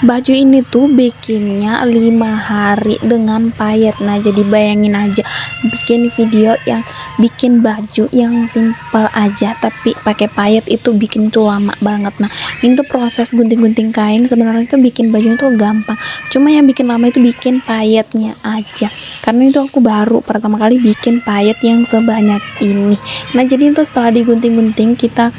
Baju ini tuh bikinnya 5 hari dengan payet. Nah, jadi bayangin aja bikin video yang bikin baju yang simpel aja tapi pakai payet itu bikin tuh lama banget. Nah, ini tuh proses gunting-gunting kain sebenarnya itu bikin baju itu gampang. Cuma yang bikin lama itu bikin payetnya aja. Karena itu aku baru pertama kali bikin payet yang sebanyak ini. Nah, jadi itu setelah digunting-gunting kita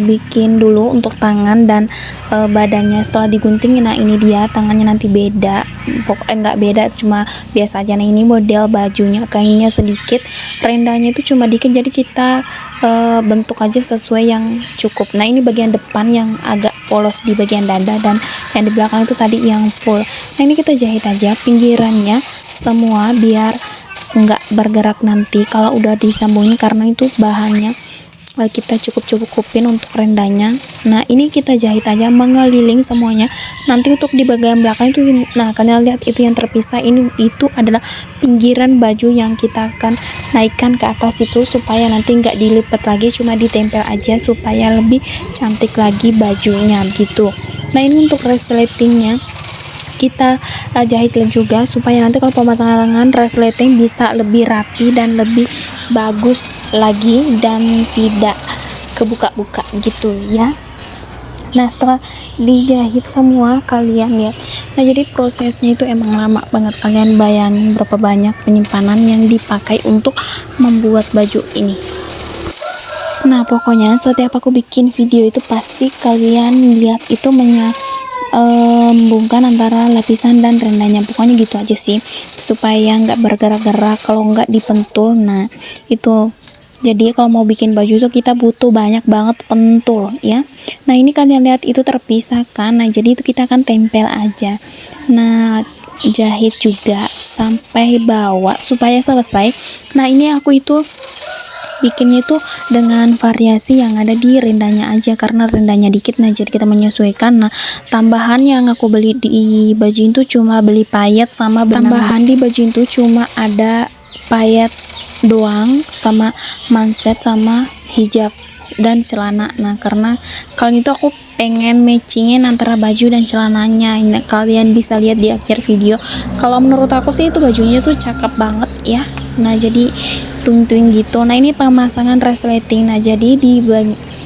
bikin dulu untuk tangan dan badannya setelah digunting. Nah, ini dia tangannya nanti beda, pokoknya nggak beda, cuma biasa aja. Nah, ini model bajunya kainnya sedikit, rendahnya itu cuma dikit, jadi kita bentuk aja sesuai yang cukup. Nah, ini bagian depan yang agak polos di bagian dada dan yang di belakang itu tadi yang full. Nah, ini kita jahit aja pinggirannya semua biar nggak bergerak nanti kalau udah disambungin, karena itu bahannya kita cukup-cukupin untuk rendahnya. Nah, ini kita jahit aja mengeliling semuanya. Nanti untuk di bagian belakang itu, nah kalian lihat itu yang terpisah, itu adalah pinggiran baju yang kita akan naikkan ke atas itu supaya nanti nggak dilipat lagi, cuma ditempel aja supaya lebih cantik lagi bajunya gitu. Nah, ini untuk resletingnya kita jahit juga supaya nanti kalau pemasangan resleting bisa lebih rapi dan lebih bagus lagi dan tidak kebuka-buka gitu ya. Nah, setelah dijahit semua kalian ya, nah jadi prosesnya itu emang lama banget. Kalian bayangin berapa banyak penyimpanan yang dipakai untuk membuat baju ini. Nah, pokoknya setiap aku bikin video itu pasti kalian lihat itu menyambungkan antara lapisan dan rendahnya, pokoknya gitu aja sih supaya nggak bergerak-gerak kalau nggak dipentul. Nah, itu jadi kalau mau bikin baju itu kita butuh banyak banget pentul ya. Nah, ini kalian lihat itu terpisah kan. Nah, jadi itu kita akan tempel aja. Nah, jahit juga sampai bawah supaya selesai. Nah, ini aku itu bikinnya itu dengan variasi yang ada di rendahnya aja karena rendahnya dikit. Nah, jadi kita menyesuaikan. Nah, tambahan yang aku beli di baju itu cuma beli payet sama benang. Tambahan di baju itu cuma ada payet doang sama manset sama hijab dan celana. Nah, karena kali itu aku pengen matchingin antara baju dan celananya. Nah, kalian bisa lihat di akhir video. Kalau menurut aku sih itu bajunya tuh cakep banget ya. Nah, jadi twing-twing gitu. Nah, ini pemasangan resleting. Nah, jadi di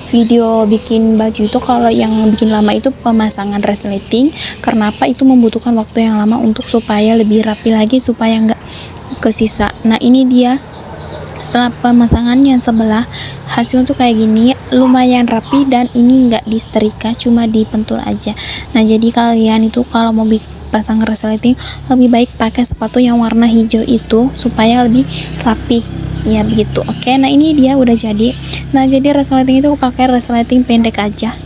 video bikin baju itu kalau yang bikin lama itu pemasangan resleting. Karena apa? Itu membutuhkan waktu yang lama untuk supaya lebih rapi lagi supaya nggak kesisa. Nah, ini dia setelah pemasangan yang sebelah, hasil tuh kayak gini, lumayan rapi dan ini nggak disetrika, cuma dipentul aja. Nah, jadi kalian itu kalau mau pasang resleting lebih baik pakai sepatu yang warna hijau itu supaya lebih rapi ya begitu. Oke, nah ini dia udah jadi. Nah, jadi resleting itu aku pakai resleting pendek aja,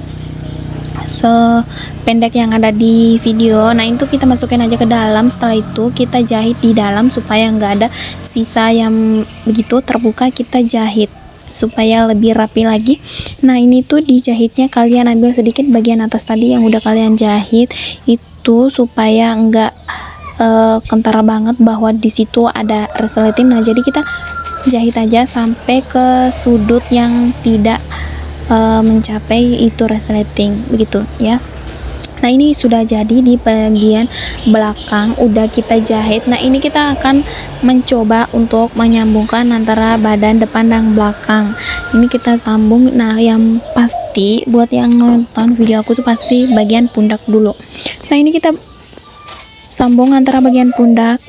sependek yang ada di video. Nah, itu kita masukin aja ke dalam. Setelah itu kita jahit di dalam supaya nggak ada sisa yang begitu terbuka, kita jahit supaya lebih rapi lagi. Nah, ini tuh dijahitnya kalian ambil sedikit bagian atas tadi yang udah kalian jahit itu supaya nggak kentara banget bahwa di situ ada resleting. Nah, jadi kita jahit aja sampai ke sudut yang tidak mencapai itu resleting begitu ya. Nah, ini sudah jadi di bagian belakang udah kita jahit. Nah, ini kita akan mencoba untuk menyambungkan antara badan depan dan belakang. Ini kita sambung. Nah, yang pasti buat yang nonton video aku tuh pasti bagian pundak dulu. Nah, ini kita sambung antara bagian pundak.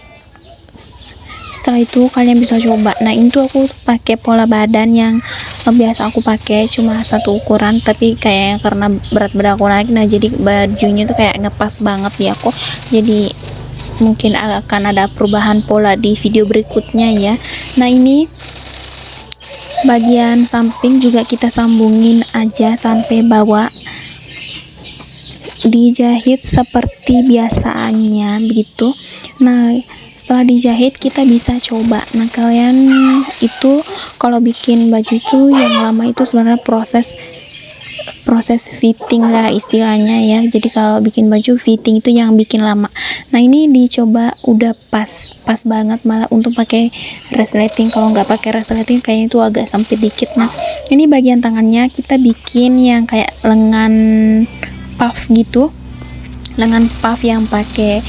Setelah itu kalian bisa coba. Nah, ini tuh aku pakai pola badan yang biasa aku pakai, cuma satu ukuran, tapi kayak karena berat badan aku naik, nah jadi bajunya tuh kayak ngepas banget ya kok. Jadi mungkin akan ada perubahan pola di video berikutnya ya. Nah, ini bagian samping juga kita sambungin aja sampai bawah, dijahit seperti biasanya begitu. Nah, setelah dijahit kita bisa coba. Nah, kalian itu kalau bikin baju itu yang lama itu sebenarnya proses fitting lah istilahnya ya. Jadi kalau bikin baju fitting itu yang bikin lama. Nah, ini dicoba udah pas banget, malah untuk pakai resleting. Kalau nggak pakai resleting kayaknya itu agak sempit dikit. Nah, ini bagian tangannya kita bikin yang kayak lengan puff gitu. lengan puff yang pakai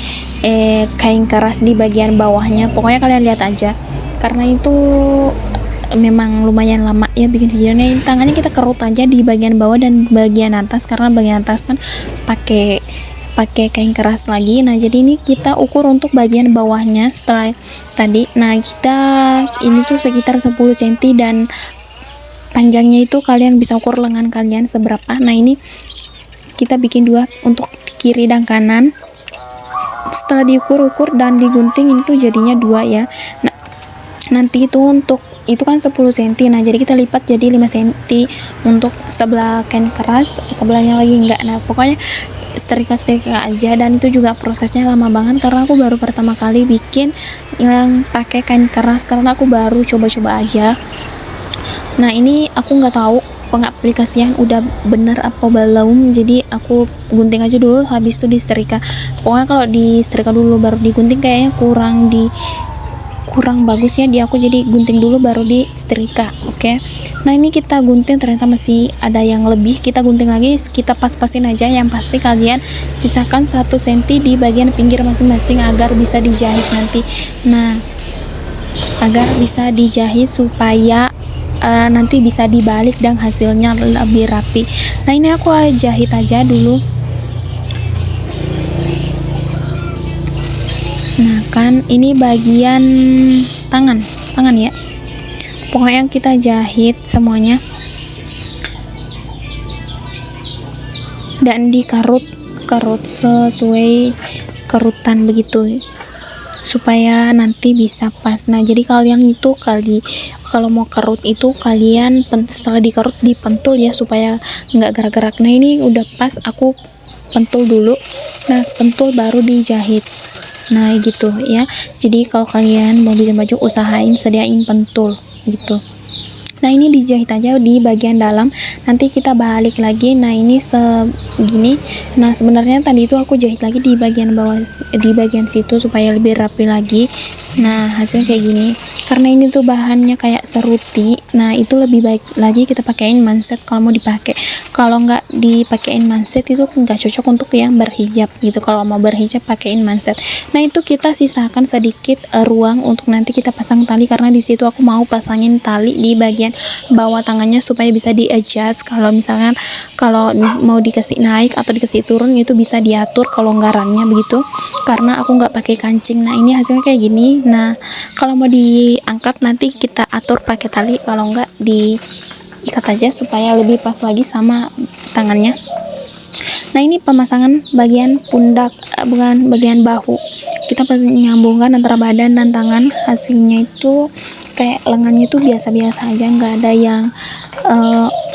kain keras di bagian bawahnya. Pokoknya kalian lihat aja, karena itu memang lumayan lama ya bikin videonya. Tangannya kita kerut aja di bagian bawah dan bagian atas, karena bagian atas kan pakai kain keras lagi. Nah jadi ini kita ukur untuk bagian bawahnya setelah tadi. Nah kita ini tuh sekitar 10 cm dan panjangnya itu kalian bisa ukur lengan kalian seberapa. Nah ini kita bikin dua untuk kiri dan kanan. Setelah diukur-ukur dan digunting itu jadinya dua ya. Nah nanti itu untuk itu kan 10 cm, nah jadi kita lipat jadi 5 cm untuk sebelah kain keras, sebelahnya lagi enggak. Nah pokoknya setrika aja, dan itu juga prosesnya lama banget karena aku baru pertama kali bikin yang pakai kain keras, karena aku baru coba-coba aja. Nah ini aku nggak tahu pengaplikasian udah bener apa belum, jadi aku gunting aja dulu, habis itu disetrika. Pokoknya kalau disetrika dulu baru digunting kayaknya kurang bagus ya di aku, jadi gunting dulu baru di setrika. Oke. Nah ini kita gunting ternyata masih ada yang lebih, kita gunting lagi, kita pas-pasin aja. Yang pasti kalian sisakan 1 cm di bagian pinggir masing-masing agar bisa dijahit nanti. Nah agar bisa dijahit supaya nanti bisa dibalik dan hasilnya lebih rapi. Nah ini aku jahit aja dulu. Nah kan ini bagian tangan ya, pokoknya kita jahit semuanya dan dikarut sesuai kerutan begitu supaya nanti bisa pas. Nah jadi kalian itu kalau mau kerut itu kalian setelah dikerut dipentul ya supaya nggak gerak-gerak. Nah ini udah pas, aku pentul dulu. Nah pentul baru dijahit. Nah gitu ya, jadi kalau kalian mau bikin baju usahain sediain pentul gitu. Nah ini dijahit aja di bagian dalam, nanti kita balik lagi. Nah ini segini. Nah sebenarnya tadi itu aku jahit lagi di bagian bawah, di bagian situ supaya lebih rapi lagi. Nah hasilnya kayak gini, karena ini tuh bahannya kayak seruti. Nah itu lebih baik lagi kita pakein manset kalau mau dipakai. Kalau nggak dipakein manset itu nggak cocok untuk yang berhijab gitu. Kalau mau berhijab pakein manset. Nah itu kita sisakan sedikit ruang untuk nanti kita pasang tali, karena di situ aku mau pasangin tali di bagian bawah tangannya supaya bisa di adjust. Kalau misalkan kalau mau dikasih naik atau dikasih turun itu bisa diatur kelonggarannya begitu, karena aku nggak pakai kancing. Nah ini hasilnya kayak gini. Nah kalau mau diangkat nanti kita atur pakai tali, kalau nggak diikat aja supaya lebih pas lagi sama tangannya. Nah ini pemasangan bagian pundak, bukan bagian bahu, kita menyambungkan antara badan dan tangan. Hasilnya itu kayak lengannya itu biasa-biasa aja, nggak ada yang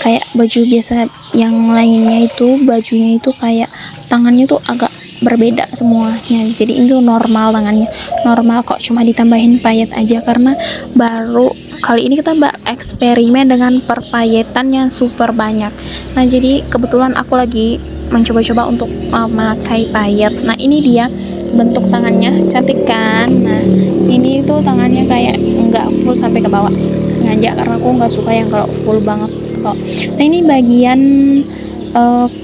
kayak baju biasa yang lainnya. Itu bajunya itu kayak tangannya tuh agak berbeda semuanya, jadi itu normal, tangannya normal kok, cuma ditambahin payet aja karena baru kali ini kita eksperimen dengan perpayetan yang super banyak. Nah jadi kebetulan aku lagi mencoba-coba untuk memakai payet. Nah ini dia bentuk tangannya, cantik kan. Nah ini tuh tangannya kayak nggak full sampai ke bawah, sengaja karena aku nggak suka yang kalau full banget kok. Nah ini bagian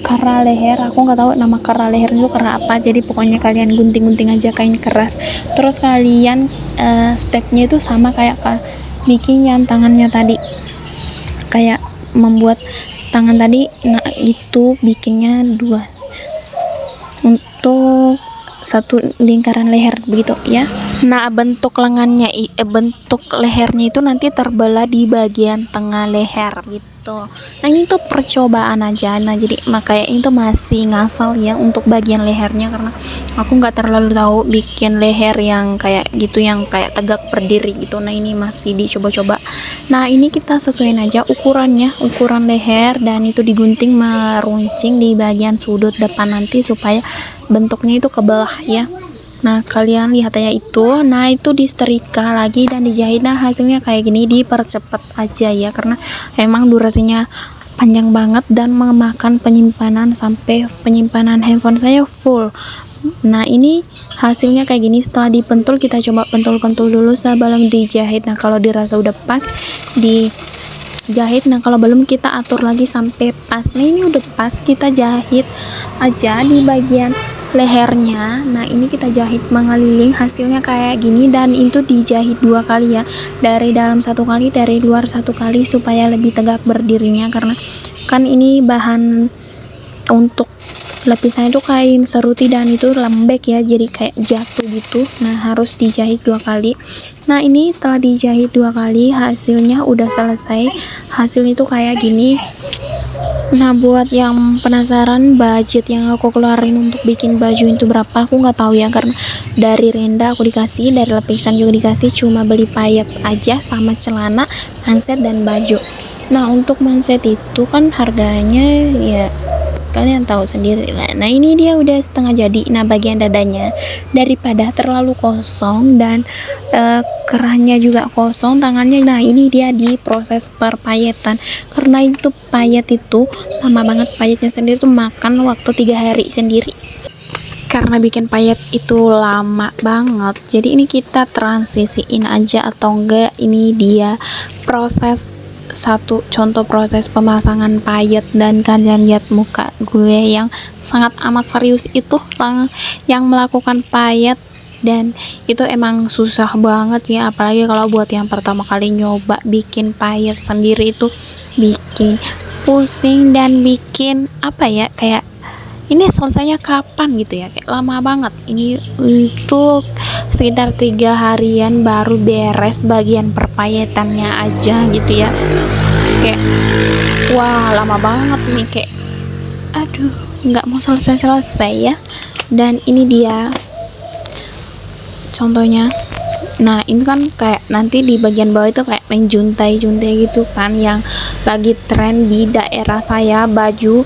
kera leher, aku nggak tahu nama kera leher itu kera apa, jadi pokoknya kalian gunting-gunting aja kain keras. Terus kalian stepnya itu sama kayak bikin yang tangannya tadi, kayak membuat tangan tadi. Nah itu bikinnya dua untuk satu lingkaran leher begitu ya. Nah bentuk lengannya bentuk lehernya itu nanti terbelah di bagian tengah leher gitu. Nah ini tuh percobaan aja. Nah jadi makanya itu masih ngasal ya untuk bagian lehernya, karena aku nggak terlalu tahu bikin leher yang kayak gitu, yang kayak tegak berdiri gitu. Nah ini masih dicoba-coba. Nah ini kita sesuaiin aja ukurannya, ukuran leher, dan itu digunting meruncing di bagian sudut depan nanti supaya bentuknya itu kebelah ya. Nah kalian lihat aja itu. Nah itu disetrika lagi dan dijahit. Nah hasilnya kayak gini, dipercepat aja ya karena emang durasinya panjang banget dan memakan penyimpanan sampai penyimpanan handphone saya full. Nah ini hasilnya kayak gini. Setelah dipentul kita coba pentul-pentul dulu sebelum dijahit. Nah kalau dirasa udah pas dijahit. Nah kalau belum kita atur lagi sampai pas. Nah ini udah pas, kita jahit aja di bagian lehernya. Nah ini kita jahit mengeliling, hasilnya kayak gini, dan itu dijahit 2 kali ya, dari dalam 1 kali, dari luar 1 kali, supaya lebih tegak berdirinya, karena kan ini bahan untuk lapisan itu kain seruti dan itu lembek ya, jadi kayak jatuh gitu. Nah harus dijahit 2 kali. Nah ini setelah dijahit 2 kali hasilnya udah selesai, hasilnya itu kayak gini. Nah buat yang penasaran budget yang aku keluarin untuk bikin baju itu berapa, aku nggak tahu ya, karena dari renda aku dikasih, dari lapisan juga dikasih, cuma beli payet aja sama celana, manset dan baju. Nah untuk manset itu kan harganya ya kalian tahu sendiri lah. Nah ini dia udah setengah jadi. Nah bagian dadanya, daripada terlalu kosong dan kerahnya juga kosong tangannya, nah ini dia di proses perpayetan, karena itu payet itu lama banget, payetnya sendiri tuh makan waktu 3 hari sendiri. Karena bikin payet itu lama banget, jadi ini kita transisiin aja atau enggak, ini dia proses satu contoh proses pemasangan payet. Dan kalian lihat muka gue yang sangat amat serius itu yang melakukan payet, dan itu emang susah banget ya, apalagi kalau buat yang pertama kali nyoba bikin payet sendiri, itu bikin pusing dan bikin apa ya, kayak ini selesainya kapan gitu ya, kayak lama banget. Ini itu sekitar 3 harian baru beres bagian perpayetannya aja gitu ya, kayak wah lama banget nih, kayak aduh nggak mau selesai ya. Dan ini dia contohnya. Nah ini kan kayak nanti di bagian bawah itu kayak main juntai-juntai gitu kan, yang lagi tren di daerah saya, baju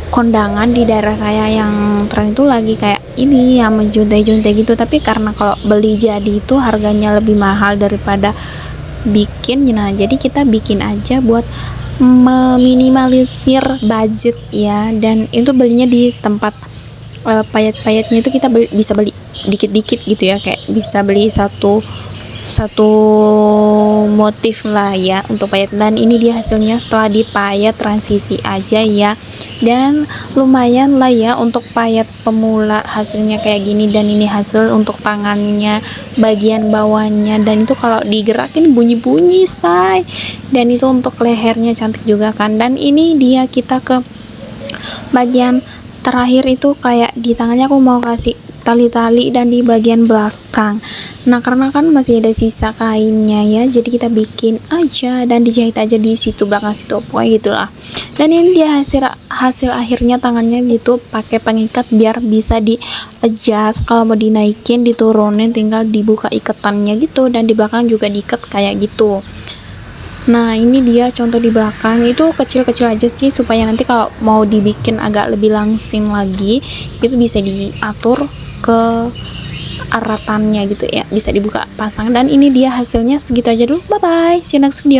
kondangan di daerah saya yang tren itu lagi kayak ini yang menjuntai-juntai gitu. Tapi karena kalau beli jadi itu harganya lebih mahal daripada bikin, nah jadi kita bikin aja buat meminimalisir budget ya. Dan itu belinya di tempat payet-payetnya itu kita bisa beli dikit-dikit gitu ya, kayak bisa beli satu motif lah ya untuk payet. Dan ini dia hasilnya setelah dipayet, transisi aja ya, dan lumayan lah ya untuk payet pemula hasilnya kayak gini. Dan ini hasil untuk tangannya bagian bawahnya, dan itu kalau digerakin bunyi-bunyi say. Dan itu untuk lehernya cantik juga kan. Dan ini dia kita ke bagian terakhir itu, kayak di tangannya aku mau kasih tali-tali dan di bagian belakang. Nah karena kan masih ada sisa kainnya ya, jadi kita bikin aja dan dijahit aja di situ belakang situ, pokoknya gitulah. Dan ini dia hasil akhirnya tangannya gitu, pakai pengikat biar bisa di adjust, kalau mau dinaikin diturunin tinggal dibuka ikatannya gitu, dan di belakang juga diikat kayak gitu. Nah ini dia contoh di belakang, itu kecil-kecil aja sih, supaya nanti kalau mau dibikin agak lebih langsing lagi itu bisa diatur ke aratannya gitu ya, bisa dibuka pasang. Dan ini dia hasilnya segitu aja dulu, bye bye, see you next video.